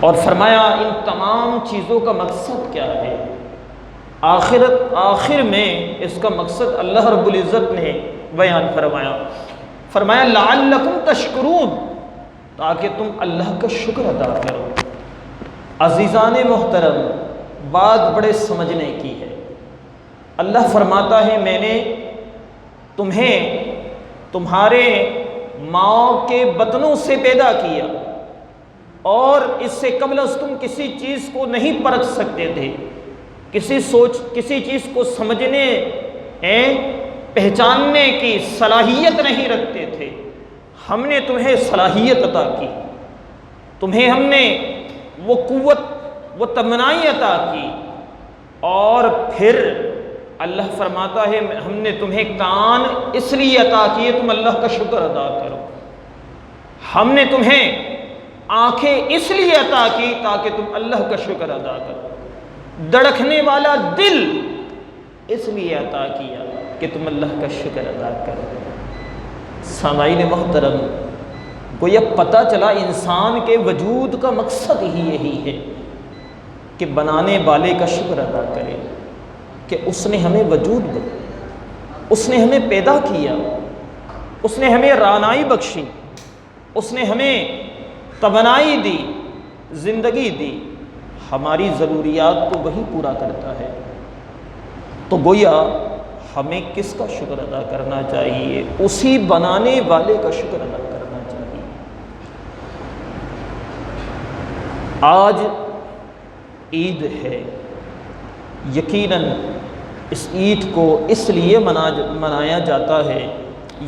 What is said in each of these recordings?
اور فرمایا ان تمام چیزوں کا مقصد کیا ہے؟ آخر میں اس کا مقصد اللہ رب العزت نے بیان فرمایا لعلکم تشکرون، تاکہ تم اللہ کا شکر ادا کرو۔ عزیزان محترم، بات بڑے سمجھنے کی ہے۔ اللہ فرماتا ہے میں نے تمہیں تمہارے ماں کے بطنوں سے پیدا کیا، اور اس سے قبل تم کسی چیز کو نہیں پرکھ سکتے تھے، کسی چیز کو سمجھنے پہچاننے کی صلاحیت نہیں رکھتے تھے۔ ہم نے تمہیں صلاحیت عطا کی، تمہیں ہم نے وہ قوت، وہ توانائی عطا کی، اور پھر اللہ فرماتا ہے ہم نے تمہیں کان اس لیے عطا کیے تم اللہ کا شکر ادا کرو۔ ہم نے تمہیں آنکھیں اس لیے عطا کی تاکہ تم اللہ کا شکر ادا کرو۔ دھڑکنے والا دل اس لیے عطا کیا کہ تم اللہ کا شکر ادا کرو۔ سامعین محترم، گویا پتہ چلا انسان کے وجود کا مقصد ہی یہی ہے کہ بنانے والے کا شکر ادا کرے کہ اس نے ہمیں وجود دیا، اس نے ہمیں پیدا کیا، اس نے ہمیں رانائی بخشی، اس نے ہمیں توانائی دی، زندگی دی، ہماری ضروریات کو وہی پورا کرتا ہے۔ تو گویا ہمیں کس کا شکر ادا کرنا چاہیے؟ اسی بنانے والے کا شکر ادا کرنا چاہیے۔ آج عید ہے، یقیناً اس عید کو اس لیے منایا جاتا ہے،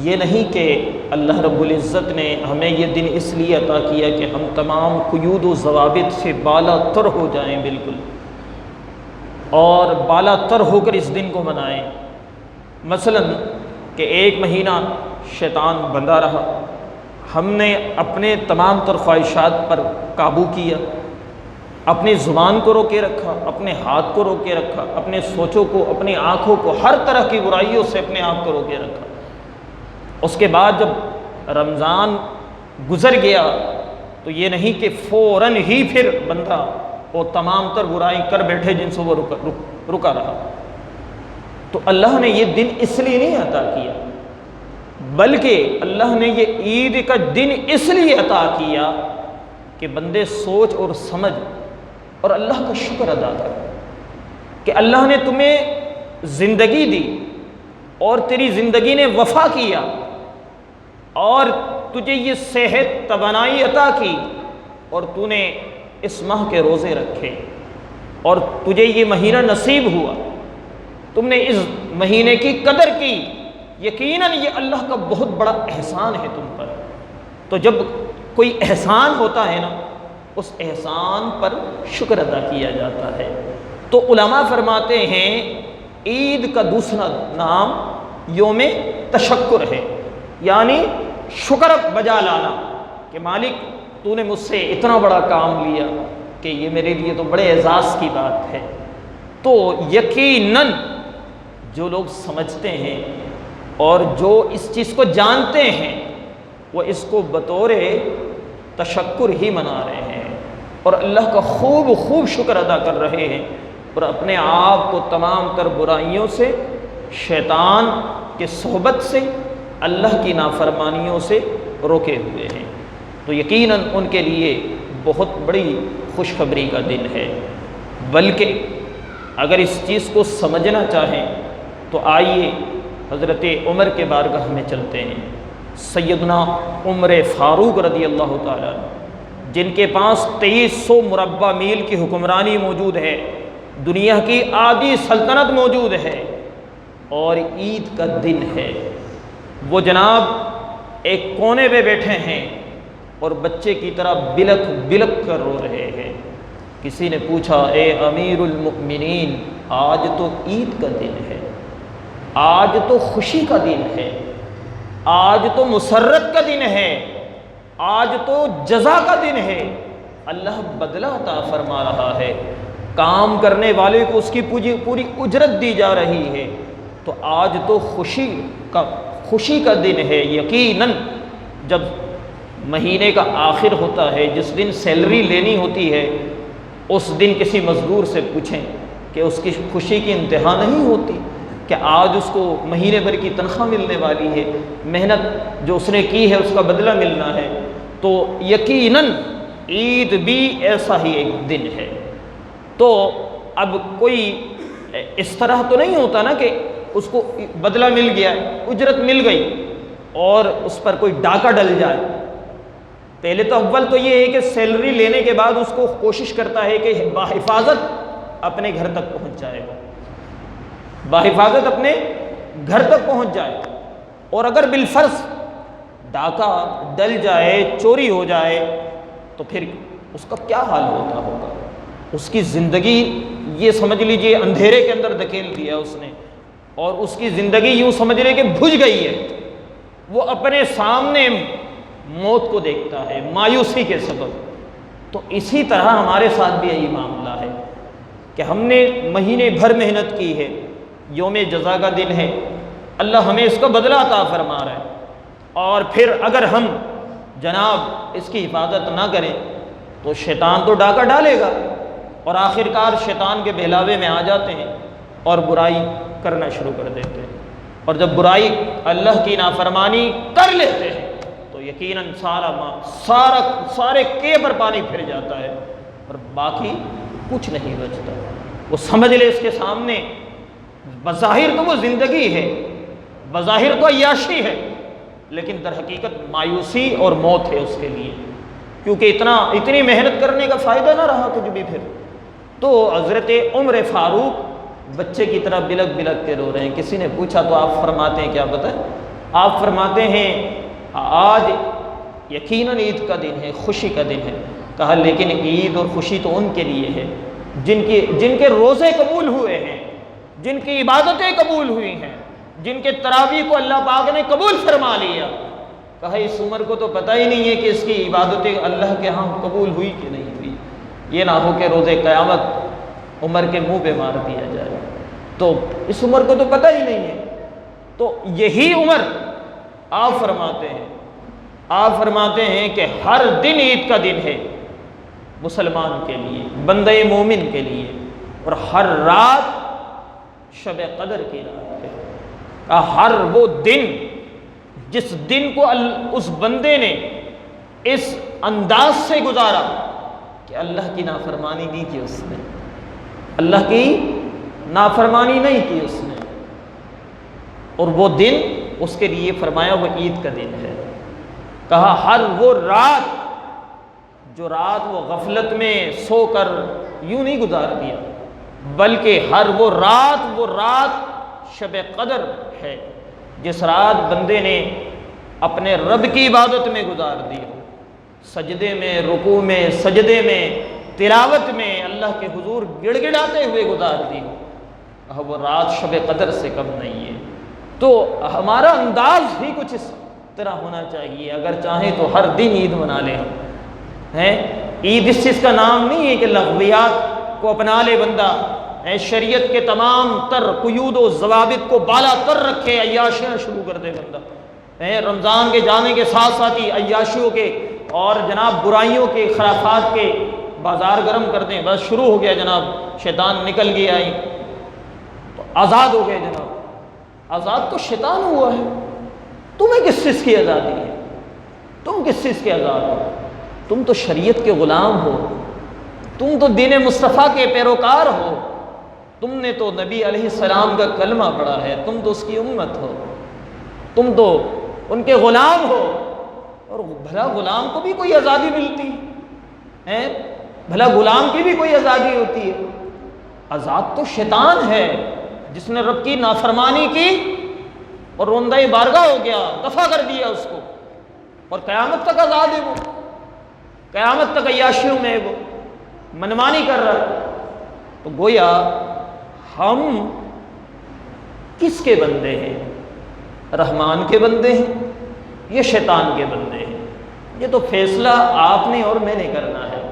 یہ نہیں کہ اللہ رب العزت نے ہمیں یہ دن اس لیے عطا کیا کہ ہم تمام قیود و ضوابط سے بالا تر ہو جائیں بالکل، اور بالا تر ہو کر اس دن کو منائیں۔ مثلا کہ ایک مہینہ شیطان بندہ رہا، ہم نے اپنے تمام تر خواہشات پر قابو کیا، اپنی زبان کو روکے رکھا، اپنے ہاتھ کو روکے رکھا، اپنے سوچوں کو، اپنی آنکھوں کو، ہر طرح کی برائیوں سے اپنے آپ کو روکے رکھا۔ اس کے بعد جب رمضان گزر گیا تو یہ نہیں کہ فوراً ہی پھر بندہ وہ تمام تر برائی کر بیٹھے جن سے وہ رکا رہا۔ تو اللہ نے یہ دن اس لیے نہیں عطا کیا، بلکہ اللہ نے یہ عید کا دن اس لیے عطا کیا کہ بندے سوچ اور سمجھ اور اللہ کا شکر ادا کر کہ اللہ نے تمہیں زندگی دی اور تیری زندگی نے وفا کیا، اور تجھے یہ صحت توانائی عطا کی، اور تو نے اس ماہ کے روزے رکھے، اور تجھے یہ مہینہ نصیب ہوا، تم نے اس مہینے کی قدر کی۔ یقیناً یہ اللہ کا بہت بڑا احسان ہے تم پر۔ تو جب کوئی احسان ہوتا ہے نا، اس احسان پر شکر ادا کیا جاتا ہے۔ تو علماء فرماتے ہیں عید کا دوسرا نام یوم تشکر ہے، یعنی شکر بجا لانا کہ مالک تو نے مجھ سے اتنا بڑا کام لیا کہ یہ میرے لیے تو بڑے اعزاز کی بات ہے۔ تو یقیناً جو لوگ سمجھتے ہیں اور جو اس چیز کو جانتے ہیں وہ اس کو بطور تشکر ہی منا رہے ہیں، اور اللہ کا خوب شکر ادا کر رہے ہیں، اور اپنے آپ کو تمام تر برائیوں سے، شیطان کے صحبت سے، اللہ کی نافرمانیوں سے روکے ہوئے ہیں۔ تو یقیناً ان کے لیے بہت بڑی خوشخبری کا دن ہے۔ بلکہ اگر اس چیز کو سمجھنا چاہیں تو آئیے حضرت عمر کے بارگاہ میں چلتے ہیں۔ سیدنا عمر فاروق رضی اللہ تعالیٰ جن کے پاس 2300 مربع میل کی حکمرانی موجود ہے، دنیا کی آدھی سلطنت موجود ہے، اور عید کا دن ہے، وہ جناب ایک کونے پہ بیٹھے ہیں اور بچے کی طرح بلک بلک کر رو رہے ہیں۔ کسی نے پوچھا اے امیر المؤمنین، آج تو عید کا دن ہے، آج تو خوشی کا دن ہے، آج تو مسرت کا دن ہے، آج تو جزا کا دن ہے، اللہ بدلہ عطا فرما رہا ہے، کام کرنے والے کو اس کی پوری اجرت دی جا رہی ہے، تو آج تو خوشی کا دن ہے۔ یقیناً جب مہینے کا آخر ہوتا ہے، جس دن سیلری لینی ہوتی ہے، اس دن کسی مزدور سے پوچھیں کہ اس کی خوشی کی انتہا نہیں ہوتی کہ آج اس کو مہینے بھر کی تنخواہ ملنے والی ہے، محنت جو اس نے کی ہے اس کا بدلہ ملنا ہے۔ تو یقیناً عید بھی ایسا ہی ایک دن ہے۔ تو اب کوئی اس طرح تو نہیں ہوتا نا کہ اس کو بدلہ مل گیا، اجرت مل گئی اور اس پر کوئی ڈاکہ ڈل جائے۔ پہلے تو اول تو یہ ہے کہ سیلری لینے کے بعد اس کو کوشش کرتا ہے کہ بحفاظت اپنے گھر تک پہنچ جائے گا، بحفاظت اپنے گھر تک پہنچ جائے۔ اور اگر بالفرض ڈاکہ ڈل جائے، چوری ہو جائے، تو پھر اس کا کیا حال ہوتا ہوگا؟ اس کی زندگی یہ سمجھ لیجئے اندھیرے کے اندر دھکیل دیا اس نے، اور اس کی زندگی یوں سمجھ لے کہ بجھ گئی ہے۔ وہ اپنے سامنے موت کو دیکھتا ہے مایوسی کے سبب۔ تو اسی طرح ہمارے ساتھ بھی یہی معاملہ ہے کہ ہم نے مہینے بھر محنت کی ہے، یوم جزا کا دن ہے، اللہ ہمیں اس کا بدلہ عطا فرما رہا ہے، اور پھر اگر ہم جناب اس کی حفاظت نہ کریں تو شیطان تو ڈاکہ ڈالے گا، اور آخرکار شیطان کے بہلاوے میں آ جاتے ہیں اور برائی کرنا شروع کر دیتے ہیں۔ اور جب برائی اللہ کی نافرمانی کر لیتے ہیں تو یقیناً سارے کے پر پانی پھر جاتا ہے اور باقی کچھ نہیں بچتا۔ وہ سمجھ لے اس کے سامنے بظاہر تو وہ زندگی ہے، بظاہر تو عیاشی ہے، لیکن در حقیقت مایوسی اور موت ہے اس کے لیے، کیونکہ اتنی محنت کرنے کا فائدہ نہ رہا کچھ بھی پھر۔ تو حضرت عمر فاروق بچے کی طرح بلک بلک کے رو رہے ہیں۔ کسی نے پوچھا تو آپ فرماتے ہیں، کیا بتائیں؟ آپ فرماتے ہیں آج یقیناً عید کا دن ہے، خوشی کا دن ہے۔ کہا لیکن عید اور خوشی تو ان کے لیے ہے جن کے روزے قبول ہوئے ہیں، جن کی عبادتیں قبول ہوئی ہیں، جن کے تراویح کو اللہ پاک نے قبول فرما لیا۔ کہا اس عمر کو تو پتہ ہی نہیں ہے کہ اس کی عبادتیں اللہ کے ہاں قبول ہوئی کہ نہیں ہوئی، یہ نہ ہو کہ روز قیامت عمر کے منہ پہ مار دیا جائے۔ تو اس عمر کو تو پتہ ہی نہیں ہے۔ تو یہی عمر آپ فرماتے ہیں کہ ہر دن عید کا دن ہے مسلمان کے لیے، بندہ مومن کے لیے، اور ہر رات شب قدر کی رات ہے۔ ہر وہ دن جس دن کو اس بندے نے اس انداز سے گزارا کہ اللہ کی نافرمانی نہیں کی اس نے، اللہ کی نافرمانی نہیں کی اس نے، اور وہ دن اس کے لیے فرمایا وہ عید کا دن ہے۔ کہا ہر وہ رات جو رات وہ غفلت میں سو کر یوں نہیں گزار دیا، بلکہ ہر وہ رات شب قدر ہے، جس رات بندے نے اپنے رب کی عبادت میں گزار دی ہو، سجدے میں، رکوع میں، سجدے میں، تلاوت میں اللہ کے حضور گڑ گڑاتے ہوئے گزار دی ہو، وہ رات شب قدر سے کم نہیں ہے۔ تو ہمارا انداز بھی کچھ اس طرح ہونا چاہیے، اگر چاہیں تو ہر دن عید منا لیں ہم ہیں۔ عید اس چیز کا نام نہیں ہے کہ لغویات کو اپنا لے بندہ، شریعت کے تمام تر قیود و ضوابط کو بالا تر رکھے، عیاشیاں شروع کر دے بندہ، رمضان کے جانے کے ساتھ ساتھ ہی عیاشیوں کے اور جناب برائیوں کے، خرافات کے بازار گرم کر دیں، بس شروع ہو گیا جناب، شیطان نکل گیا ہی تو آزاد ہو گئے جناب۔ آزاد تو شیطان ہوا ہے، تمہیں کس چیز کی آزادی ہے؟ تم کس چیز کے آزاد ہو؟ تم تو شریعت کے غلام ہو، تم تو دین مصطفیٰ کے پیروکار ہو، تم نے تو نبی علیہ السلام کا کلمہ پڑھا ہے، تم تو اس کی امت ہو، تم تو ان کے غلام ہو۔ اور بھلا غلام کو بھی کوئی آزادی ملتی ہے؟ بھلا غلام کی بھی کوئی آزادی ہوتی ہے؟ آزاد تو شیطان ہے، جس نے رب کی نافرمانی کی اور روندہ بارگاہ ہو گیا، دفع کر دیا اس کو، اور قیامت تک آزاد ہے وہ، قیامت تک عیاشیوں میں وہ منمانی کر رہا ہے۔ تو گویا ہم کس کے بندے ہیں؟ رحمان کے بندے ہیں یا شیطان کے بندے ہیں؟ یہ تو فیصلہ آپ نے اور میں نے کرنا ہے،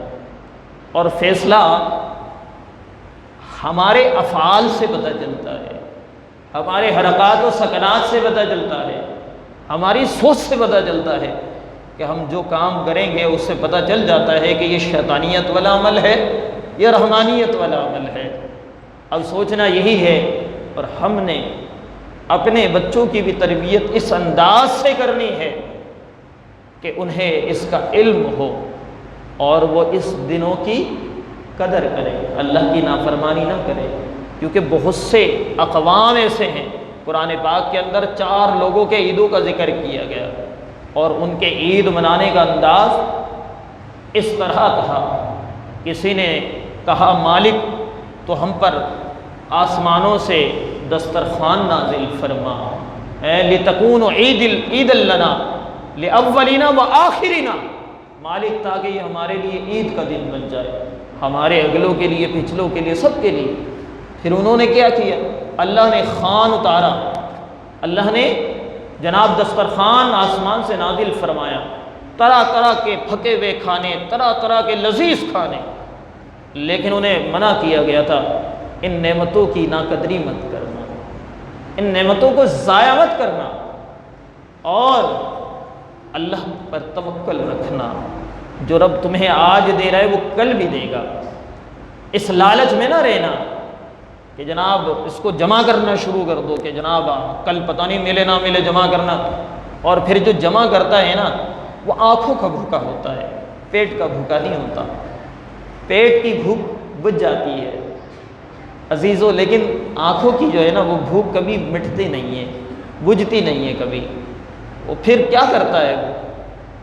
اور فیصلہ ہمارے افعال سے پتہ چلتا ہے، ہمارے حرکات و سکنات سے پتہ چلتا ہے، ہماری سوچ سے پتہ چلتا ہے کہ ہم جو کام کریں گے اس سے پتہ چل جاتا ہے کہ یہ شیطانیت والا عمل ہے یا رحمانیت والا عمل ہے۔ اب سوچنا یہی ہے، اور ہم نے اپنے بچوں کی بھی تربیت اس انداز سے کرنی ہے کہ انہیں اس کا علم ہو اور وہ اس دنوں کی قدر کرے، اللہ کی نافرمانی نہ کرے، کیونکہ بہت سے اقوام ایسے ہیں، قرآن پاک کے اندر 4 لوگوں کے عیدوں کا ذکر کیا گیا، اور ان کے عید منانے کا انداز اس طرح تھا۔ کسی نے کہا مالک تو ہم پر آسمانوں سے دسترخوان نازل فرما، لِتَكُونُ عید لنا لِأَوَّلِنَا وَآخِرِنَا، مالک تاکہ یہ ہمارے لیے عید کا دن بن جائے، ہمارے اگلوں کے لیے، پچھلوں کے لیے، سب کے لیے۔ پھر انہوں نے کیا کیا؟ اللہ نے خوان اتارا، اللہ نے جناب دسترخوان آسمان سے نازل فرمایا، طرح طرح کے پھکے ہوئے کھانے، طرح طرح کے لذیذ کھانے، لیکن انہیں منع کیا گیا تھا ان نعمتوں کی ناقدری مت کرنا، ان نعمتوں کو ضائع مت کرنا، اور اللہ پر توکل رکھنا، جو رب تمہیں آج دے رہا ہے وہ کل بھی دے گا۔ اس لالچ میں نہ رہنا کہ جناب اس کو جمع کرنا شروع کر دو کہ جناب کل پتہ نہیں ملے نہ ملے جمع کرنا، اور پھر جو جمع کرتا ہے نا وہ آنکھوں کا بھوکا ہوتا ہے، پیٹ کا بھوکا نہیں ہوتا۔ پیٹ کی بھوک بجھ جاتی ہے عزیزو، لیکن آنکھوں کی جو ہے نا وہ بھوک کبھی مٹتی نہیں ہے، بجھتی نہیں ہے کبھی۔ وہ پھر کیا کرتا ہے؟ وہ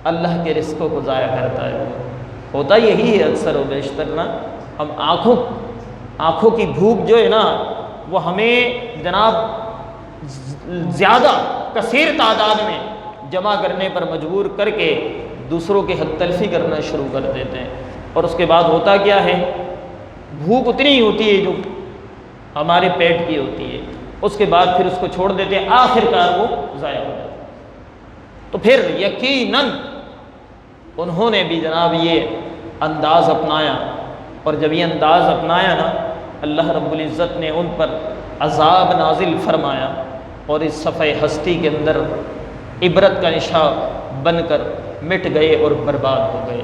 اللہ کے رزقوں کو ضائع کرتا ہے۔ ہوتا یہی ہے اکثر و بیشتر نا، ہم آنکھوں کی بھوک جو ہے نا وہ ہمیں جناب زیادہ کثیر تعداد میں جمع کرنے پر مجبور کر کے دوسروں کی حق تلفی کرنا شروع کر دیتے ہیں، اور اس کے بعد ہوتا کیا ہے؟ بھوک اتنی ہی ہوتی ہے جو ہمارے پیٹ کی ہوتی ہے، اس کے بعد پھر اس کو چھوڑ دیتے ہیں، آخر کار وہ ضائع ہو جاتا ہے۔ تو پھر یقیناً انہوں نے بھی جناب یہ انداز اپنایا، اور جب یہ انداز اپنایا نا اللہ رب العزت نے ان پر عذاب نازل فرمایا، اور اس صفحہ ہستی کے اندر عبرت کا نشان بن کر مٹ گئے اور برباد ہو گئے۔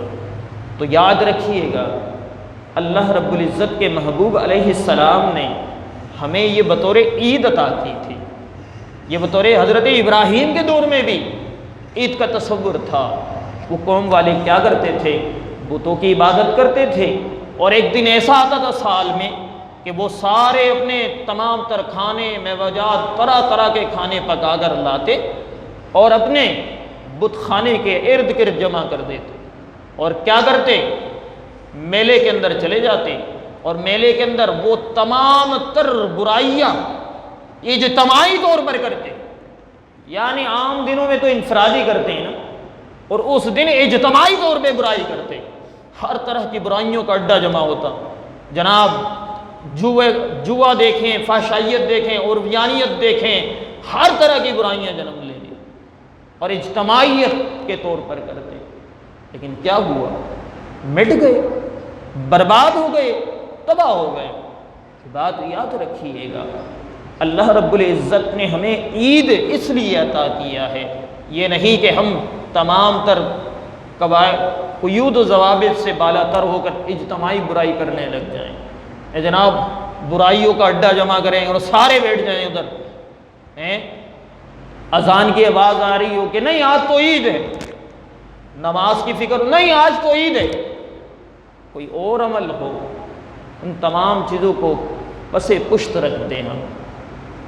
تو یاد رکھیے گا اللہ رب العزت کے محبوب علیہ السلام نے ہمیں یہ بطور عید عطا کی تھی، یہ بطور حضرت ابراہیم کے دور میں بھی عید کا تصور تھا۔ وہ قوم والے کیا کرتے تھے؟ بتوں کی عبادت کرتے تھے، اور ایک دن ایسا آتا تھا سال میں کہ وہ سارے اپنے تمام تر کھانے میوجات طرح طرح کے کھانے پکا کر لاتے اور اپنے بت خانے کے ارد گرد جمع کر دیتے، اور کیا کرتے؟ میلے کے اندر چلے جاتے، اور میلے کے اندر وہ تمام تر برائیاں اجتماعی طور پر کرتے، یعنی عام دنوں میں تو انفرادی کرتے ہیں نا، اور اس دن اجتماعی طور پہ برائی کرتے، ہر طرح کی برائیوں کا اڈا جمع ہوتا، جناب جوا دیکھیں، فحشائیت دیکھیں، عریانیت دیکھیں، ہر طرح کی برائیاں جنم لے لی اور اجتماعیت کے طور پر کرتے، لیکن کیا ہوا؟ مٹ گئے، برباد ہو گئے، تباہ ہو گئے۔ بات یاد رکھیے گا اللہ رب العزت نے ہمیں عید اس لیے عطا کیا ہے، یہ نہیں کہ ہم تمام تر قیود و ضوابط سے بالا تر ہو کر اجتماعی برائی کرنے لگ جائیں، اے جناب برائیوں کا اڈا جمع کریں اور سارے بیٹھ جائیں ادھر، اذان کی آواز آ رہی ہو کہ نہیں آج تو عید ہے، نماز کی فکر نہیں آج تو عید ہے، کوئی اور عمل ہو، ان تمام چیزوں کو پس پشت رکھ دیں، ہم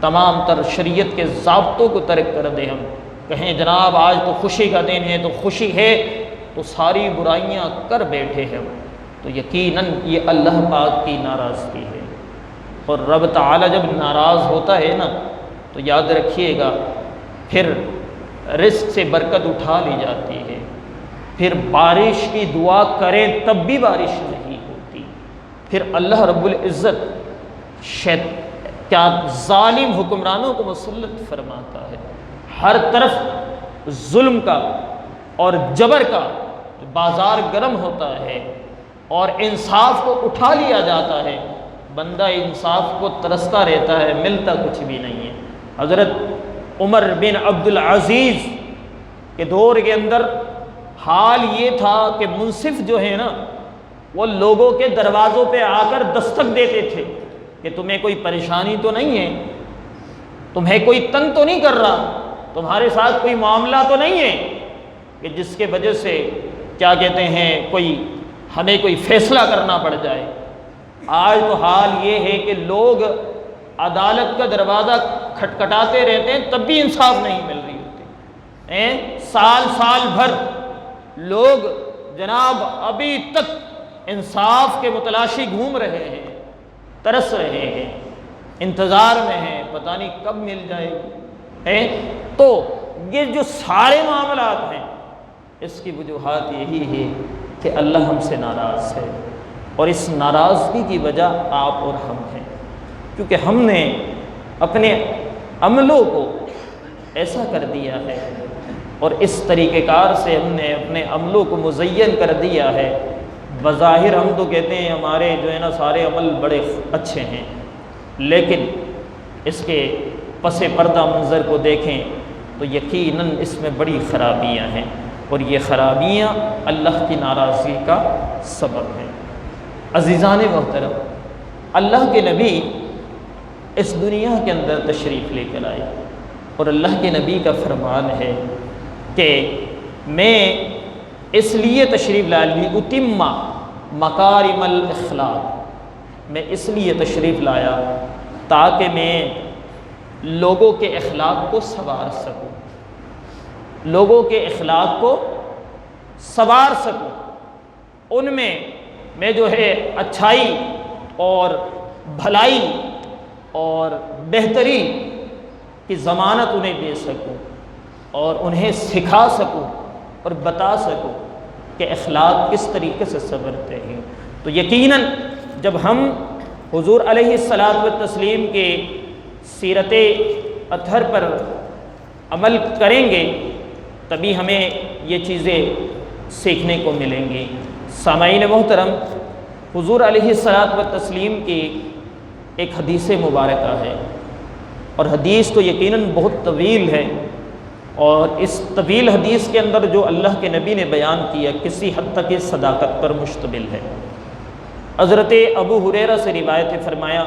تمام تر شریعت کے ضابطوں کو ترک کر دیں، ہم کہیں جناب آج تو خوشی کا دن ہے تو خوشی ہے، تو ساری برائیاں کر بیٹھے ہیں، تو یقیناً یہ اللہ پاک کی ناراضگی ہے، اور رب تعالی جب ناراض ہوتا ہے نا تو یاد رکھیے گا پھر رزق سے برکت اٹھا لی جاتی ہے، پھر بارش کی دعا کریں تب بھی بارش نہیں ہوتی، پھر اللہ رب العزت کیا ظالم حکمرانوں کو مسلط فرماتا ہے، ہر طرف ظلم کا اور جبر کا بازار گرم ہوتا ہے، اور انصاف کو اٹھا لیا جاتا ہے، بندہ انصاف کو ترستا رہتا ہے، ملتا کچھ بھی نہیں ہے۔ حضرت عمر بن عبد العزیز کے دور کے اندر حال یہ تھا کہ منصف جو ہے نا وہ لوگوں کے دروازوں پہ آ کر دستک دیتے تھے کہ تمہیں کوئی پریشانی تو نہیں ہے، تمہیں کوئی تنگ تو نہیں کر رہا، تمہارے ساتھ کوئی معاملہ تو نہیں ہے کہ جس کے وجہ سے کیا کہتے ہیں ہمیں کوئی فیصلہ کرنا پڑ جائے۔ آج تو حال یہ ہے کہ لوگ عدالت کا دروازہ کھٹکھٹاتے رہتے ہیں تب بھی انصاف نہیں مل رہی ہوتی، سال سال بھر لوگ جناب ابھی تک انصاف کے متلاشی گھوم رہے ہیں، ترس رہے ہیں، انتظار میں ہیں، پتہ نہیں کب مل جائے گی۔ تو یہ جو سارے معاملات ہیں اس کی وجوہات یہی ہے کہ اللہ ہم سے ناراض ہے، اور اس ناراضگی کی وجہ آپ اور ہم ہیں، کیونکہ ہم نے اپنے عملوں کو ایسا کر دیا ہے اور اس طریقہ کار سے ہم نے اپنے عملوں کو مزین کر دیا ہے۔ بظاہر ہم تو کہتے ہیں ہمارے جو ہے نا سارے عمل بڑے اچھے ہیں، لیکن اس کے پس پردہ منظر کو دیکھیں تو یقیناً اس میں بڑی خرابیاں ہیں، اور یہ خرابیاں اللہ کی ناراضگی کا سبب ہیں۔ عزیزان محترم، اللہ کے نبی اس دنیا کے اندر تشریف لے کر آئے، اور اللہ کے نبی کا فرمان ہے کہ میں اس لیے تشریف لایا اتم مکارم الاخلاق، میں اس لیے تشریف لایا تاکہ میں لوگوں کے اخلاق کو سنوار سکوں، لوگوں کے اخلاق کو سنوار سکوں، ان میں جو ہے اچھائی اور بھلائی اور بہتری کی ضمانت انہیں دے سکوں، اور انہیں سکھا سکوں اور بتا سکوں کہ اخلاق کس طریقے سے سنورتے ہیں۔ تو یقیناً جب ہم حضور علیہ الصلاۃ والتسلیم کے سیرت اطہر پر عمل کریں گے تبھی ہمیں یہ چیزیں سیکھنے کو ملیں گی۔ سامعین محترم، حضور علیہ الصلاۃ والتسلیم کی ایک حدیث مبارکہ ہے، اور حدیث تو یقیناً بہت طویل ہے، اور اس طویل حدیث کے اندر جو اللہ کے نبی نے بیان کیا کسی حد تک اس صداقت پر مشتمل ہے۔ حضرت ابو ہریرہ سے روایت فرمایا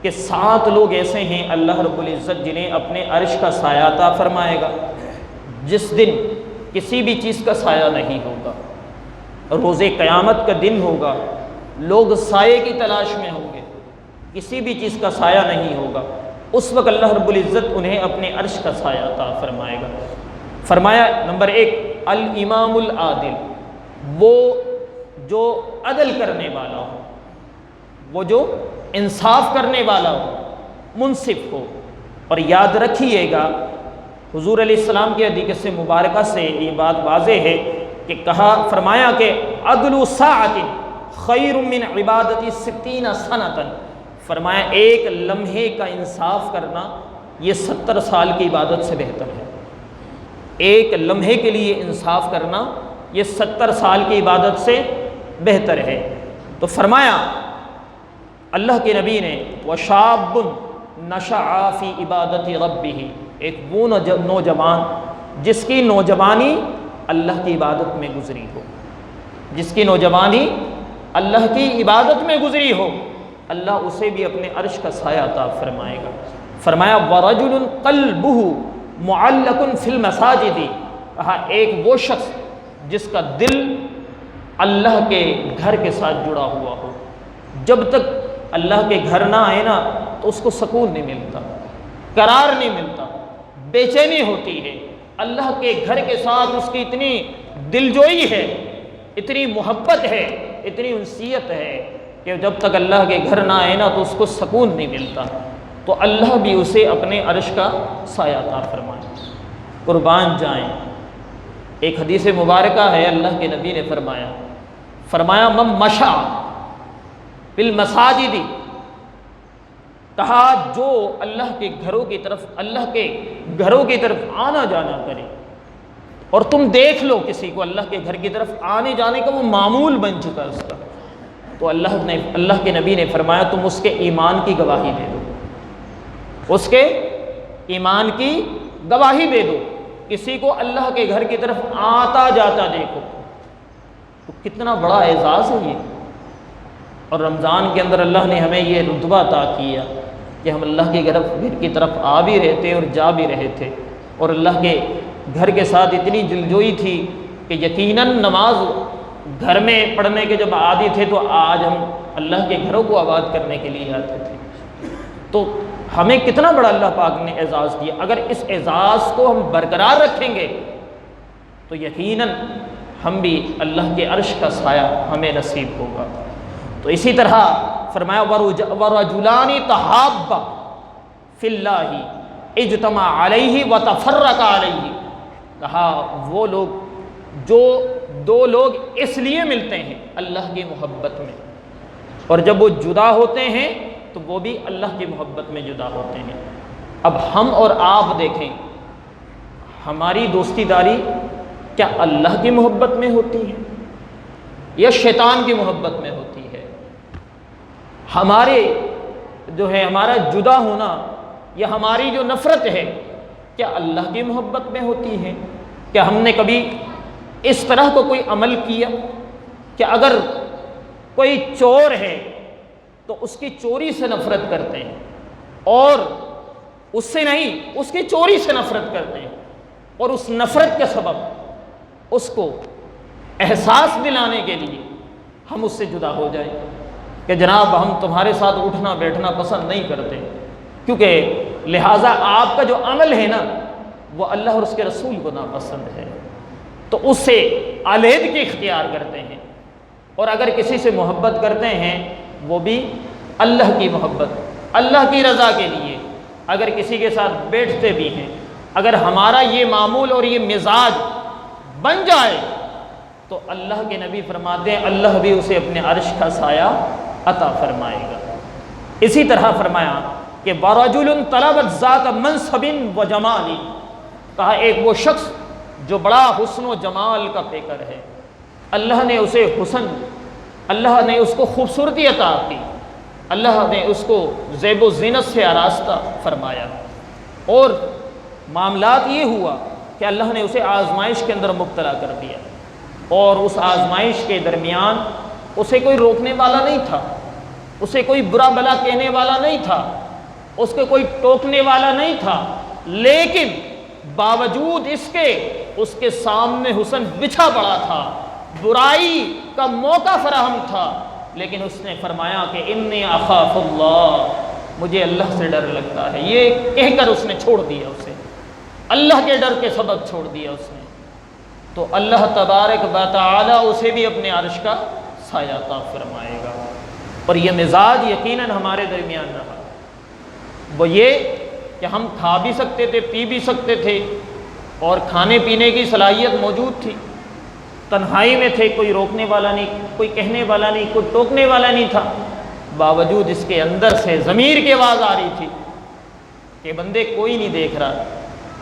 کہ 7 لوگ ایسے ہیں اللہ رب العزت جنہیں اپنے عرش کا سایہ عطا فرمائے گا، جس دن کسی بھی چیز کا سایہ نہیں ہوگا، روز قیامت کا دن ہوگا، لوگ سائے کی تلاش میں ہوں گے، کسی بھی چیز کا سایہ نہیں ہوگا، اس وقت اللہ رب العزت انہیں اپنے عرش کا سایہ عطا فرمائے گا۔ فرمایا نمبر 1 الامام العادل، وہ جو عدل کرنے والا ہو، وہ جو انصاف کرنے والا ہو، منصف ہو۔ اور یاد رکھیے گا حضور علیہ السلام کی حدیث مبارکہ سے یہ بات واضح ہے کہ فرمایا کہ عدل ساعۃ خیر من عبادت 60 سنۃ، فرمایا ایک لمحے کا انصاف کرنا یہ 70 سال کی عبادت سے بہتر ہے۔ ایک لمحے کے لیے انصاف کرنا یہ 70 سال کی عبادت سے بہتر ہے۔ تو فرمایا اللہ کے نبی نے وَشَابٌ نَشَعَ فِي عِبَادَةِ رَبِّهِ، ایک وہ نوجوان جس کی نوجوانی اللہ کی عبادت میں گزری ہو، جس کی نوجوانی اللہ کی عبادت میں گزری ہو، اللہ اسے بھی اپنے عرش کا سایہ عطا فرمائے گا۔ فرمایا وَرَجُلٌ قَلْبُهُ مُعَلَّقٌ فِي الْمَسَاجِدِ، کہا ایک وہ شخص جس کا دل اللہ کے گھر کے ساتھ جڑا ہوا ہو، جب تک اللہ کے گھر نہ آئے نا تو اس کو سکون نہیں ملتا، قرار نہیں ملتا، بے چینی ہوتی ہے۔ اللہ کے گھر کے ساتھ اس کی اتنی دلجوئی ہے، اتنی محبت ہے، اتنی انسیت ہے کہ جب تک اللہ کے گھر نہ آئے نا تو اس کو سکون نہیں ملتا، تو اللہ بھی اسے اپنے عرش کا سایہ عطا فرمائے۔ قربان جائیں، ایک حدیث مبارکہ ہے اللہ کے نبی نے فرمایا من مشى بالمساجد، کہا جو اللہ کے گھروں کی طرف آنا جانا کرے، اور تم دیکھ لو کسی کو اللہ کے گھر کی طرف آنے جانے کا وہ معمول بن چکا ہے اس کا، تو اللہ کے نبی نے فرمایا تم اس کے ایمان کی گواہی دے دو، اس کے ایمان کی گواہی دے دو کسی کو اللہ کے گھر کی طرف آتا جاتا دیکھو تو کتنا بڑا اعزاز ہے یہ۔ اور رمضان کے اندر اللہ نے ہمیں یہ رتبہ عطا کیا کہ ہم اللہ کے گھر کی طرف آ بھی رہے تھے اور جا بھی رہے تھے، اور اللہ کے گھر کے ساتھ اتنی دلجوئی تھی کہ یقیناً نماز گھر میں پڑھنے کے جب عادی تھے تو آج ہم اللہ کے گھروں کو آباد کرنے کے لیے آتے تھے۔ تو ہمیں کتنا بڑا اللہ پاک نے اعزاز دیا، اگر اس اعزاز کو ہم برقرار رکھیں گے تو یقیناً ہم بھی اللہ کے عرش کا سایہ ہمیں نصیب ہوگا۔ تو اسی طرح فرمایا وَرَجُلَانِ تَحَابَّا فِي اللَّهِ اجْتَمَعَ عَلَيْهِ وَتَفَرَّقَ عَلَيْهِ، کہا وہ لوگ جو دو لوگ اس لیے ملتے ہیں اللہ کی محبت میں، اور جب وہ جدا ہوتے ہیں تو وہ بھی اللہ کی محبت میں جدا ہوتے ہیں۔ اب ہم اور آپ دیکھیں، ہماری دوستی داری کیا اللہ کی محبت میں ہوتی ہے یا شیطان کی محبت میں ہوتی ہے؟ ہمارے جو ہے ہمارا جدا ہونا یا ہماری جو نفرت ہے کیا اللہ کی محبت میں ہوتی ہے؟ کیا ہم نے کبھی اس طرح کو کوئی عمل کیا کہ اگر کوئی چور ہے تو اس کی چوری سے نفرت کرتے ہیں، اور اس سے نہیں، اس کی چوری سے نفرت کرتے ہیں، اور اس نفرت کے سبب اس کو احساس دلانے کے لیے ہم اس سے جدا ہو جائیں کہ جناب ہم تمہارے ساتھ اٹھنا بیٹھنا پسند نہیں کرتے، کیونکہ لہٰذا آپ کا جو عمل ہے نا وہ اللہ اور اس کے رسول کو ناپسند ہے، تو اس سے علیحدگی اختیار کرتے ہیں۔ اور اگر کسی سے محبت کرتے ہیں وہ بھی اللہ کی محبت، اللہ کی رضا کے لیے، اگر کسی کے ساتھ بیٹھتے بھی ہیں، اگر ہمارا یہ معمول اور یہ مزاج بن جائے تو اللہ کے نبی فرماتے ہیں اللہ بھی اسے اپنے عرش کا سایہ عطا فرمائے گا۔ اسی طرح فرمایا کہ وَرَجُلٌ طَلَبَتْ ذَاتَ مَنْصَبٍ وَجَمَالٍ، کہا ایک وہ شخص جو بڑا حسن و جمال کا پیکر ہے، اللہ نے اسے حسن، اللہ نے اس کو خوبصورتی عطا کی، اللہ نے اس کو زیب و زینت سے آراستہ فرمایا، اور معاملات یہ ہوا کہ اللہ نے اسے آزمائش کے اندر مبتلا کر دیا، اور اس آزمائش کے درمیان اسے کوئی روکنے والا نہیں تھا، اسے کوئی برا بلا کہنے والا نہیں تھا، اس کے کوئی ٹوکنے والا نہیں تھا، لیکن باوجود اس کے سامنے حسن بچھا پڑا تھا، برائی کا موقع فراہم تھا، لیکن اس نے فرمایا کہ انی اخاف اللہ، مجھے اللہ سے ڈر لگتا ہے، یہ کہہ کر اس نے چھوڑ دیا، اسے اللہ کے ڈر کے سبب چھوڑ دیا اس نے، تو اللہ تبارک و تعالی اسے بھی اپنے عرش کا سایہ عطا فرمائے گا۔ اور یہ مزاج یقیناً ہمارے درمیان رہا، وہ یہ کہ ہم کھا بھی سکتے تھے، پی بھی سکتے تھے، اور کھانے پینے کی صلاحیت موجود تھی، تنہائی میں تھے، کوئی روکنے والا نہیں، کوئی کہنے والا نہیں، کوئی ٹوکنے والا نہیں تھا، باوجود اس کے اندر سے ضمیر کی آواز آ رہی تھی کہ بندے کوئی نہیں دیکھ رہا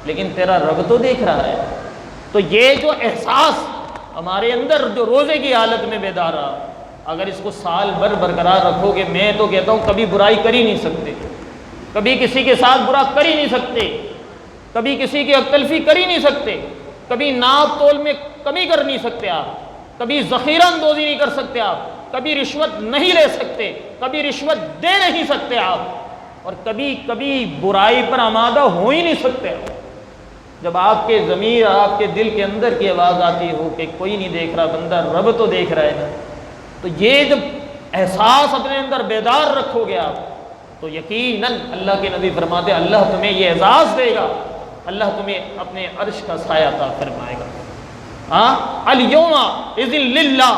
لیکن تیرا رب تو دیکھ رہا ہے۔ تو یہ جو احساس ہمارے اندر جو روزے کی حالت میں بیدار رہا، اگر اس کو سال بھر برقرار رکھو گے، میں تو کہتا ہوں کبھی برائی کر ہی نہیں سکتے، کبھی کسی کے ساتھ برا کر ہی نہیں سکتے، کبھی کسی کی حق تلفی کر ہی نہیں سکتے، کبھی ناپ تول میں کمی کر نہیں سکتے آپ، کبھی ذخیرہ اندوزی نہیں کر سکتے آپ، کبھی رشوت نہیں لے سکتے، کبھی رشوت دے نہیں سکتے آپ، اور کبھی برائی پر آمادہ ہو ہی نہیں سکتے آپ۔ جب آپ کے ضمیر، آپ کے دل کے اندر کی آواز آتی ہو کہ کوئی نہیں دیکھ رہا، بندہ رب تو دیکھ رہا ہے نا، تو یہ جب احساس اپنے اندر بیدار رکھو گے آپ تو یقیناً اللہ کے نبی فرماتے ہیں اللہ تمہیں یہ اعزاز دے گا، اللہ تمہیں اپنے عرش کا سایہ عطا فرمائے گا۔ الیوم اذن للہ،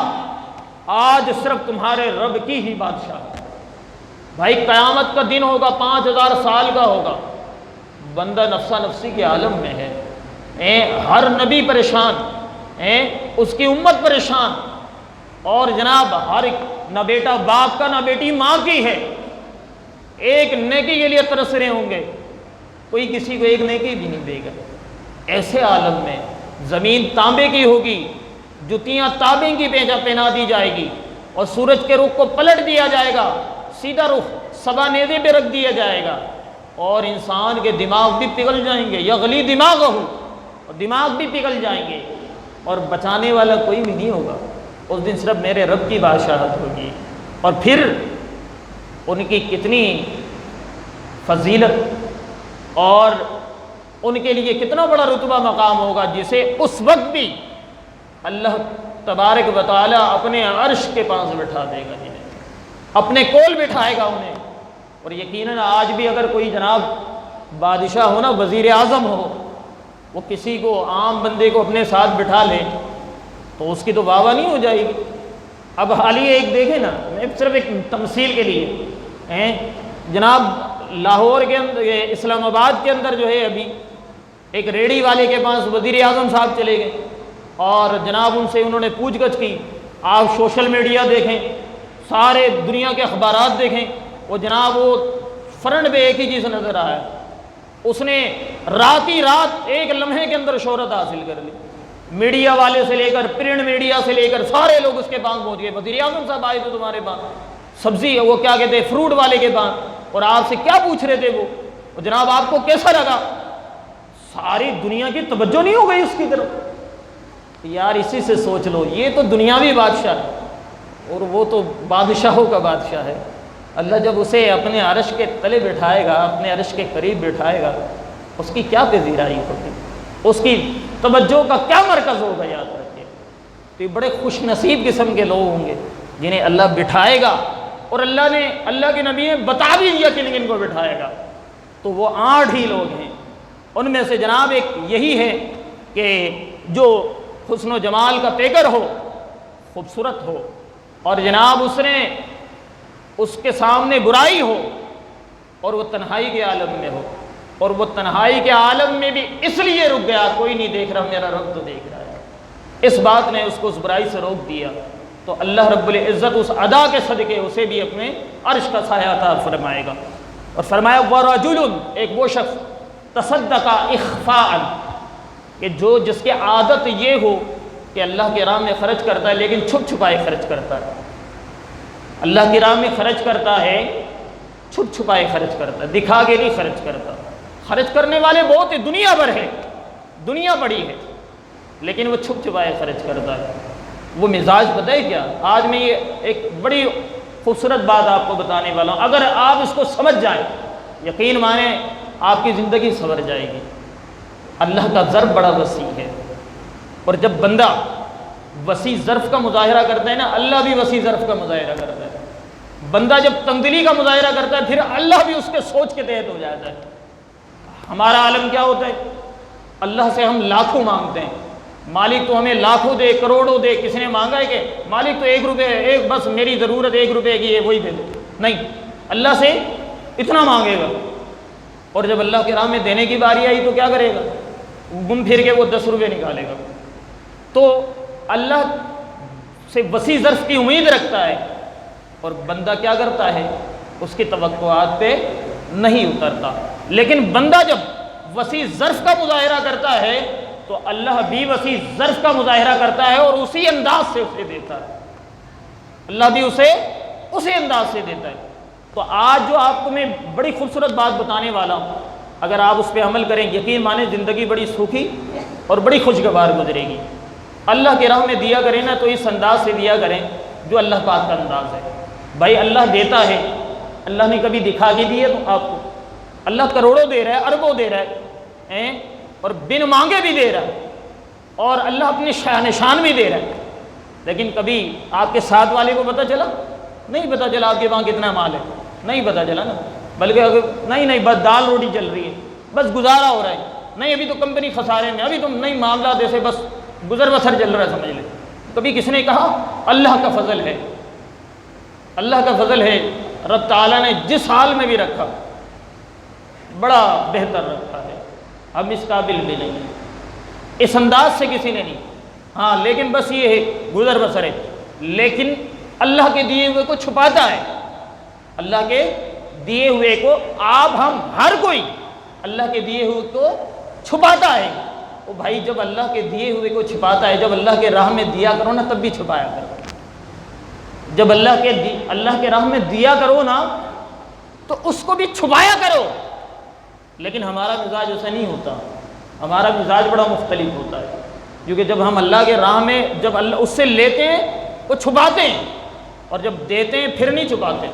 آج صرف تمہارے رب کی ہی بادشاہ۔ بھائی قیامت کا دن ہوگا، 5000 سال کا ہوگا، بندہ نفسہ نفسی کے عالم میں ہے، ہر نبی پریشان، اس کی امت پریشان، اور جناب ہر ایک نہ بیٹا باپ کا نہ بیٹی ماں کی ہے، ایک نیکی کے لیے ترس رہے ہوں گے، کوئی کسی کو ایک نیکی بھی نہیں دے گا۔ ایسے عالم میں زمین تانبے کی ہوگی، جتیاں تانبے کی پہنا دی جائے گی، اور سورج کے رخ کو پلٹ دیا جائے گا، سیدھا رخ سبا نیزے پہ رکھ دیا جائے گا، اور انسان کے دماغ بھی پگھل جائیں گے، یغلی دماغہ، اور دماغ بھی پگھل جائیں گے، اور بچانے والا کوئی بھی نہیں ہوگا۔ اس دن صرف میرے رب کی بادشاہت ہوگی، اور پھر ان کی کتنی فضیلت اور ان کے لیے کتنا بڑا رتبہ مقام ہوگا، جسے اس وقت بھی اللہ تبارک و تعالیٰ اپنے عرش کے پاس بٹھا دے گا، جنہیں اپنے کول بٹھائے گا انہیں۔ اور یقیناً آج بھی اگر کوئی جناب بادشاہ ہو نا، وزیر اعظم ہو، وہ کسی کو عام بندے کو اپنے ساتھ بٹھا لے تو اس کی تو واہ واہ نہیں ہو جائے گی۔ اب حالیہ ایک دیکھیں نا، میں صرف ایک تمثیل کے لیے جناب لاہور کے اندر، اسلام آباد کے اندر جو ہے، ابھی ایک ریڑھی والے کے پاس وزیر اعظم صاحب چلے گئے اور جناب ان سے انہوں نے پوچھ گچھ کی۔ آپ سوشل میڈیا دیکھیں، سارے دنیا کے اخبارات دیکھیں، وہ جناب وہ فرنٹ پہ ایک ہی چیز نظر آیا، اس نے رات ہی رات ایک لمحے کے اندر شہرت حاصل کر لی۔ میڈیا والے سے لے کر، پرنٹ میڈیا سے لے کر سارے لوگ اس کے پاس پہنچ گئے، وزیر اعظم صاحب آئے تھے تمہارے پاس، سبزی وہ کیا کہتے ہیں فروٹ والے کے پاس، اور آپ سے کیا پوچھ رہے تھے وہ جناب آپ کو کیسا لگا؟ ساری دنیا کی توجہ نہیں ہو گئی اس کی طرف۔ یار اسی سے سوچ لو، یہ تو دنیاوی بادشاہ ہے اور وہ تو بادشاہوں کا بادشاہ ہے۔ اللہ جب اسے اپنے عرش کے تلے بٹھائے گا، اپنے عرش کے قریب بٹھائے گا، اس کی کیا پذیرائی ہوگی، اس کی توجہ کا کیا مرکز ہوگا، یاد رکھیے۔ تو یہ بڑے خوش نصیب قسم کے لوگ ہوں گے جنہیں اللہ بٹھائے گا، اور اللہ کے نبی نے بتا بھی دیا کہ ان کو بٹھائے گا۔ تو وہ 8 ہی لوگ ہیں، ان میں سے جناب ایک یہی ہے کہ جو حسن و جمال کا پیکر ہو، خوبصورت ہو، اور جناب اس کے سامنے برائی ہو، اور وہ تنہائی کے عالم میں ہو، اور وہ تنہائی کے عالم میں بھی اس لیے رک گیا، کوئی نہیں دیکھ رہا، میرا رب تو دیکھ رہا ہے، اس بات نے اس کو اس برائی سے روک دیا، تو اللہ رب العزت اس ادا کے صدقے اسے بھی اپنے عرش کا سایہ عطا فرمائے گا۔ اور فرمایا وَرَجُلٌ، ایک وہ شخص تصدق اخفاء، کہ جس کی عادت یہ ہو کہ اللہ کی راہ میں خرچ کرتا ہے لیکن چھپ چھپائے خرچ کرتا ہے، اللہ کی راہ میں خرچ کرتا ہے، چھپ چھپائے خرچ کرتا ہے، دکھا کے نہیں خرچ کرتا۔ خرچ کرنے والے بہت ہی دنیا بھر ہے، دنیا بڑی ہے، لیکن وہ چھپ چھپائے خرچ کرتا ہے۔ وہ مزاج پتہ ہے کیا؟ آج میں یہ ایک بڑی خوبصورت بات آپ کو بتانے والا ہوں، اگر آپ اس کو سمجھ جائیں، یقین مانیں آپ کی زندگی سنور جائے گی۔ اللہ کا ظرف بڑا وسیع ہے، اور جب بندہ وسیع ظرف کا مظاہرہ کرتا ہے نا، اللہ بھی وسیع ظرف کا مظاہرہ کرتا ہے۔ بندہ جب تنگدلی کا مظاہرہ کرتا ہے، پھر اللہ بھی اس کے سوچ کے تحت ہو جاتا ہے۔ ہمارا عالم کیا ہوتا ہے؟ اللہ سے ہم لاکھوں مانگتے ہیں، مالک تو ہمیں لاکھوں دے، کروڑوں دے۔ کسی نے مانگا ہے کہ مالک تو 1 روپے، بس میری ضرورت 1 روپے کی ہے، وہی دے دو؟ نہیں، اللہ سے اتنا مانگے گا، اور جب اللہ کی راہ میں دینے کی باری آئی تو کیا کرے گا؟ گم پھر کے وہ 10 روپے نکالے گا۔ تو اللہ سے وسیع ظرف کی امید رکھتا ہے، اور بندہ کیا کرتا ہے؟ اس کی توقعات پہ نہیں اترتا۔ لیکن بندہ جب وسیع ظرف کا مظاہرہ کرتا ہے تو اللہ بھی وسیع ظرف کا مظاہرہ کرتا ہے، اور اسی انداز سے اسے دیتا ہے۔ اللہ بھی اسے اسی انداز سے دیتا ہے۔ تو آج جو آپ کو میں بڑی خوبصورت بات بتانے والا ہوں، اگر آپ اس پہ عمل کریں، یقین مانیں زندگی بڑی سوکھی اور بڑی خوشگوار گزرے گی۔ اللہ کی راہ میں دیا کریں نا، تو اس انداز سے دیا کریں جو اللہ پاک کا انداز ہے۔ بھائی اللہ دیتا ہے، اللہ نے کبھی دکھا کے دیے تو آپ کو؟ اللہ کروڑوں دے رہا ہے، اربوں دے رہا ہے، اور بن مانگے بھی دے رہا ہے، اور اللہ اپنے شان نشان بھی دے رہا ہے، لیکن کبھی آپ کے ساتھ والے کو پتہ چلا؟ نہیں پتہ چلا آپ کے وہاں کتنا مال ہے، نہیں پتہ چلا نا، بلکہ نہیں بس دال روٹی چل رہی ہے، بس گزارا ہو رہا ہے، نہیں ابھی تو کمپنی خسارے میں، ابھی تو نہیں معاملات ایسے بس گزر بسر چل رہا ہے، سمجھ لیں۔ کبھی کس نے کہا اللہ کا فضل ہے؟ اللہ کا فضل ہے، رب تعالیٰ نے جس حال میں بھی رکھا بڑا بہتر رکھا ہے، ہم اس قابل بھی نہیں ہیں، اس انداز سے کسی نے نہیں۔ ہاں لیکن بس یہ ہے گزر بسر ہے، لیکن اللہ کے دیے ہوئے کو چھپاتا ہے، اللہ کے دیے ہوئے کو آپ ہم ہر کوئی اللہ کے دیے ہوئے کو چھپاتا ہے۔ وہ بھائی جب اللہ کے دیے ہوئے کو چھپاتا ہے، جب اللہ کے راہ میں دیا کرو نا، تب بھی چھپایا کرو۔ جب اللہ کے راہ میں دیا کرو نا تو اس کو بھی چھپایا کرو، لیکن ہمارا مزاج ایسا نہیں ہوتا۔ ہمارا مزاج بڑا مختلف ہوتا ہے، کیونکہ جب ہم اللہ کے راہ میں جب اللہ اس سے لیتے ہیں وہ چھپاتے ہیں، اور جب دیتے ہیں پھر نہیں چھپاتے،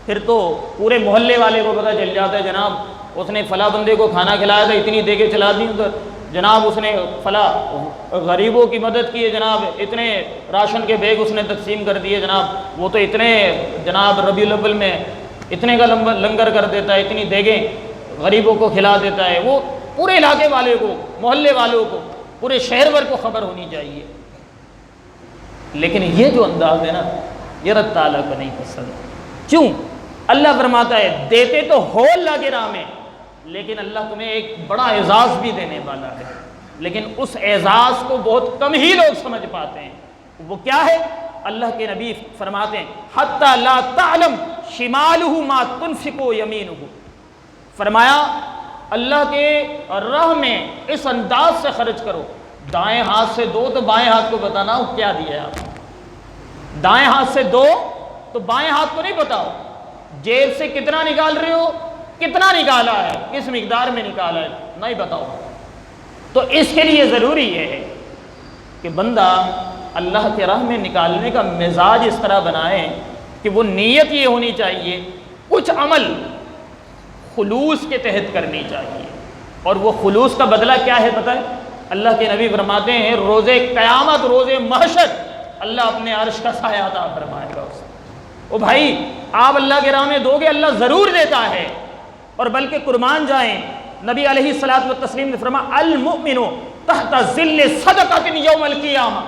پھر تو پورے محلے والے کو پتہ چل جاتا ہے جناب اس نے فلاں بندے کو کھانا کھلایا تھا، اتنی دے کے چلا دی ادھر، جناب اس نے فلاں غریبوں کی مدد کی ہے، جناب اتنے راشن کے بیگ اس نے تقسیم کر دیے، جناب وہ تو اتنے جناب ربیع الاول میں اتنے کا لنگر کر دیتا ہے، اتنی دیگیں غریبوں کو کھلا دیتا ہے، وہ پورے علاقے والے کو، محلے والوں کو، پورے شہر بھر کو خبر ہونی چاہیے۔ لیکن یہ جو انداز ہے نا، یہ رب تعالیٰ کو نہیں پسند۔ کیوں؟ اللہ فرماتا ہے دیتے تو ہو اللہ کے راہ میں، لیکن اللہ تمہیں ایک بڑا اعزاز بھی دینے والا ہے، لیکن اس اعزاز کو بہت کم ہی لوگ سمجھ پاتے ہیں۔ وہ کیا ہے؟ اللہ کے نبی فرماتے ہیں حتی لا تعلم شمالہ ما تنفق یمینہ، فرمایا اللہ کے راہ میں اس انداز سے خرچ کرو، دائیں ہاتھ سے دو تو بائیں ہاتھ کو بتانا ہو کیا دیا ہے آپ نے، دائیں ہاتھ سے دو تو بائیں ہاتھ کو نہیں بتاؤ، جیب سے کتنا نکال رہے ہو، کتنا نکالا ہے، کس مقدار میں نکالا ہے، نہیں بتاؤ۔ تو اس کے لیے ضروری یہ ہے کہ بندہ اللہ کے راہ میں نکالنے کا مزاج اس طرح بنائے کہ وہ نیت یہ ہونی چاہیے، کچھ عمل خلوص کے تحت کرنی چاہیے، اور وہ خلوص کا بدلہ کیا ہے پتہ ہے؟ اللہ کے نبی فرماتے ہیں روز قیامت، روز محشر اللہ اپنے عرش کا سایہ عطا فرمائے گا اسے۔ او بھائی آپ اللہ کے راہ میں دو گے اللہ ضرور دیتا ہے، اور بلکہ قربان جائیں نبی علیہ الصلوۃ والتسلیم نے فرمایا المؤمن تحت ظل صدقۃ یوم القیامہ،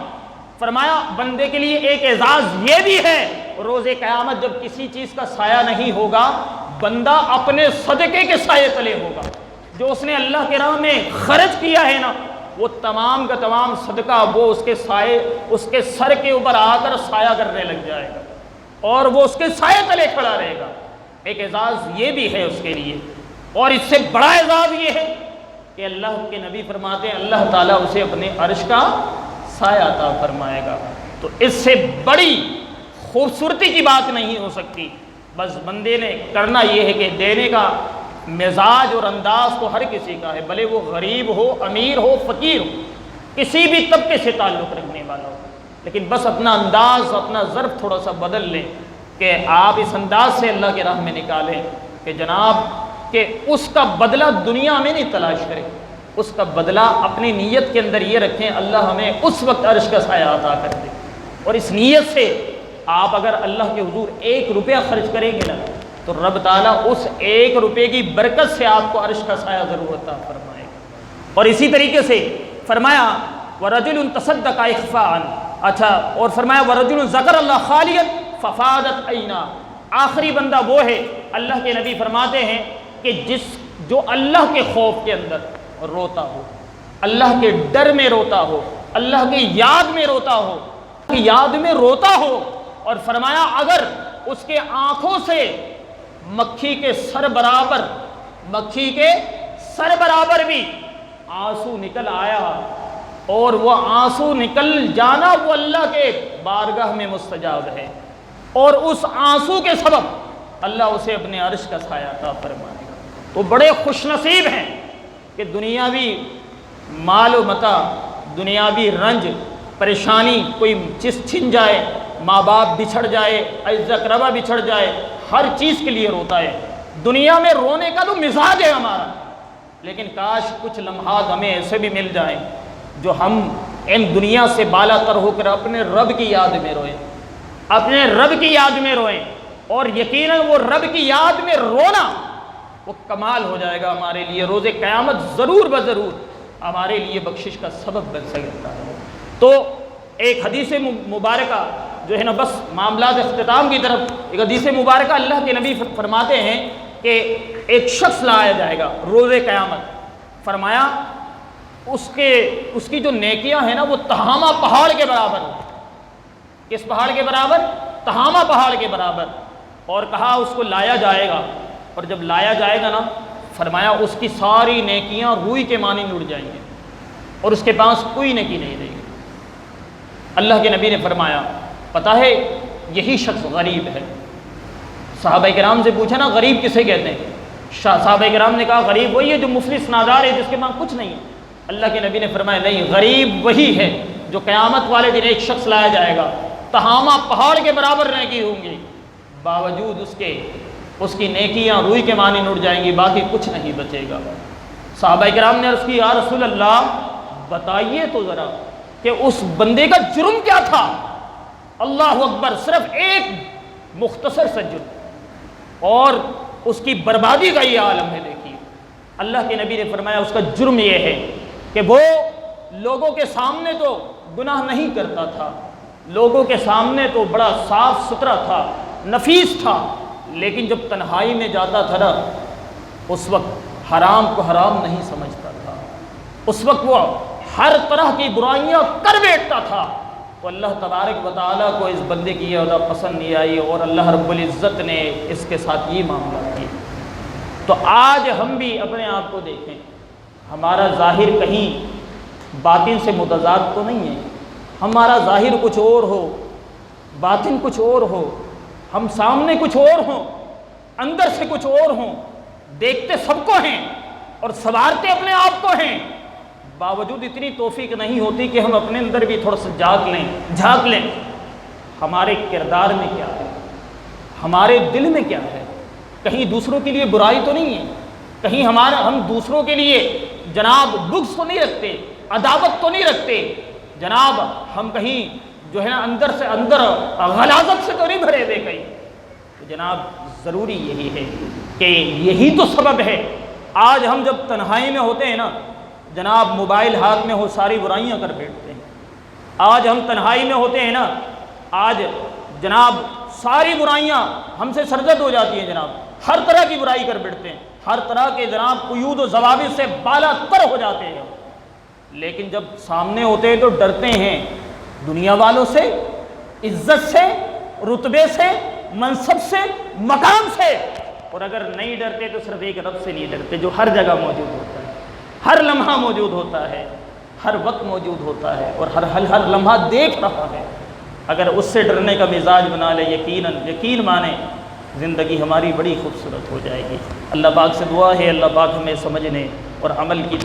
فرمایا بندے کے لیے ایک اعزاز یہ بھی ہے روز قیامت جب کسی چیز کا سایہ نہیں ہوگا، بندہ اپنے صدقے کے سائے تلے ہوگا، جو اس نے اللہ کے راہ میں خرچ کیا ہے نا، وہ تمام کا تمام صدقہ وہ اس کے سائے، اس کے سر کے اوپر آ کر سایہ کرنے لگ جائے گا، اور وہ اس کے سائے تلے کھڑا رہے گا۔ ایک اعزاز یہ بھی ہے اس کے لیے، اور اس سے بڑا اعزاز یہ ہے کہ اللہ کے نبی فرماتے ہیں اللہ تعالیٰ اسے اپنے عرش کا سایہ عطا فرمائے گا۔ تو اس سے بڑی خوبصورتی کی بات نہیں ہو سکتی۔ بس بندے نے کرنا یہ ہے کہ دینے کا مزاج اور انداز تو ہر کسی کا ہے، بھلے وہ غریب ہو، امیر ہو، فقیر ہو، کسی بھی طبقے سے تعلق رکھنے والا ہو، لیکن بس اپنا انداز، اپنا ظرف تھوڑا سا بدل لیں کہ آپ اس انداز سے اللہ کے راہ میں نکالیں کہ جناب کہ اس کا بدلہ دنیا میں نہیں تلاش کریں، اس کا بدلہ اپنی نیت کے اندر یہ رکھیں اللہ ہمیں اس وقت عرش کا سایہ عطا کر دے، اور اس نیت سے آپ اگر اللہ کے حضور 1 روپیہ خرچ کریں گے نا تو رب تعالیٰ اس 1 روپے کی برکت سے آپ کو عرش کا سایہ ضرور عطا فرمائے گا۔ اور اسی طریقے سے فرمایا وَرَجُلٌ تَصَدَّقَ إِخْفَاءً، اچھا اور فرمایا وَرَجُلٌ ذَكَرَ اللَّهَ خَالِيًا فَفَاضَتْ عَيْنَاهُ، آخری بندہ وہ ہے اللہ کے نبی فرماتے ہیں کہ جو اللہ کے خوف کے اندر روتا ہو، اللہ کے ڈر میں روتا ہو، اللہ کی یاد میں روتا ہو، کی یاد میں روتا ہو، اور فرمایا اگر اس کے آنکھوں سے مکھی کے سر برابر بھی آنسو نکل آیا، اور وہ آنسو نکل جانا وہ اللہ کے بارگاہ میں مستجاب ہے، اور اس آنسو کے سبب اللہ اسے اپنے عرش کا سایہ عطا فرمائے گا۔ وہ بڑے خوش نصیب ہیں کہ دنیاوی مال و متاع، دنیاوی رنج پریشانی، کوئی چیز چھن جائے، ماں باپ بچھڑ جائے، عزت اقربا بچھڑ جائے، ہر چیز کے لیے روتا ہے۔ دنیا میں رونے کا تو مزاج ہے ہمارا، لیکن کاش کچھ لمحات ہمیں ایسے بھی مل جائیں جو ہم ان دنیا سے بالا تر ہو کر اپنے رب کی یاد میں روئیں، اپنے رب کی یاد میں روئیں، اور یقیناً وہ رب کی یاد میں رونا وہ کمال ہو جائے گا ہمارے لیے، روز قیامت ضرور بضرور ہمارے لیے بخشش کا سبب بن سکتا ہے۔ تو ایک حدیث مبارکہ جو ہے نا، بس معاملات اختتام کی طرف، ایک حدیث مبارکہ اللہ کے نبی فرماتے ہیں کہ ایک شخص لایا جائے گا روز قیامت، فرمایا اس کی جو نیکیاں ہیں نا وہ تہامہ پہاڑ کے برابر ہو۔ کس پہاڑ کے برابر؟ تہامہ پہاڑ کے برابر۔ اور کہا اس کو لایا جائے گا، اور جب لایا جائے گا نا فرمایا اس کی ساری نیکیاں روئی کے مانند اڑ جائیں گے، اور اس کے پاس کوئی نیکی نہیں رہے گی۔ اللہ کے نبی نے فرمایا پتہ ہے یہی شخص غریب ہے۔ صحابہ کرام سے پوچھا نا غریب کسے کہتے ہیں؟ صحابہ کرام نے کہا غریب وہی ہے جو مفلس نادار ہے، جس کے پاس کچھ نہیں ہے، اللہ کے نبی نے فرمایا نہیں، غریب وہی ہے جو قیامت والے دن ایک شخص لایا جائے گا، تہامہ پہاڑ کے برابر نیکی ہوں گی، باوجود اس کی نیکیاں روئی کے معنی اڑ جائیں گی، باقی کچھ نہیں بچے گا۔ صحابہ کرام نے عرض کی یا رسول اللہ بتائیے تو ذرا کہ اس بندے کا جرم کیا تھا؟ اللہ اکبر، صرف ایک مختصر سا جرم اور اس کی بربادی کا یہ عالم ہے۔ دیکھیے اللہ کے نبی نے فرمایا اس کا جرم یہ ہے کہ وہ لوگوں کے سامنے تو گناہ نہیں کرتا تھا، لوگوں کے سامنے تو بڑا صاف ستھرا تھا، نفیس تھا، لیکن جب تنہائی میں جاتا تھا نا اس وقت حرام کو حرام نہیں سمجھتا تھا، اس وقت وہ ہر طرح کی برائیاں کر بیٹھتا تھا۔ تو اللہ تبارک و تعالیٰ کو اس بندے کی یہ ادا پسند نہیں آئی اور اللہ رب العزت نے اس کے ساتھ یہ معاملہ کیا۔ تو آج ہم بھی اپنے آپ کو دیکھیں، ہمارا ظاہر کہیں باطن سے متضاد تو نہیں ہے، ہمارا ظاہر کچھ اور ہو، باطن کچھ اور ہو، ہم سامنے کچھ اور ہوں، اندر سے کچھ اور ہوں، دیکھتے سب کو ہیں اور سنوارتے اپنے آپ کو ہیں، باوجود اتنی توفیق نہیں ہوتی کہ ہم اپنے اندر بھی تھوڑا سا جھانک لیں ہمارے کردار میں کیا ہے، ہمارے دل میں کیا ہے، کہیں دوسروں کے لیے برائی تو نہیں ہے، کہیں ہم دوسروں کے لیے جناب بغض تو نہیں رکھتے، عداوت تو نہیں رکھتے، جناب ہم کہیں جو ہے نا اندر سے اندر غلاظت سے تو نہیں بھرے ہوئے کہیں۔ تو جناب ضروری یہی ہے کہ یہی تو سبب ہے آج ہم جب تنہائی میں ہوتے ہیں نا جناب موبائل ہاتھ میں ہو ساری برائیاں کر بیٹھتے ہیں، آج ہم تنہائی میں ہوتے ہیں نا آج جناب ساری برائیاں ہم سے سرزد ہو جاتی ہیں، جناب ہر طرح کی برائی کر بیٹھتے ہیں، ہر طرح کے جناب قیود و ضوابط سے بالا تر ہو جاتے ہیں، لیکن جب سامنے ہوتے ہیں تو ڈرتے ہیں دنیا والوں سے، عزت سے، رتبے سے، منصب سے، مقام سے، اور اگر نہیں ڈرتے تو صرف ایک رب سے نہیں ڈرتے جو ہر جگہ موجود ہوتا ہے، ہر لمحہ موجود ہوتا ہے، ہر وقت موجود ہوتا ہے اور ہر لمحہ دیکھ رہا ہے۔ اگر اس سے ڈرنے کا مزاج بنا لے یقین مانے زندگی ہماری بڑی خوبصورت ہو جائے گی۔ اللہ پاک سے دعا ہے اللہ پاک ہمیں سمجھنے اور عمل کی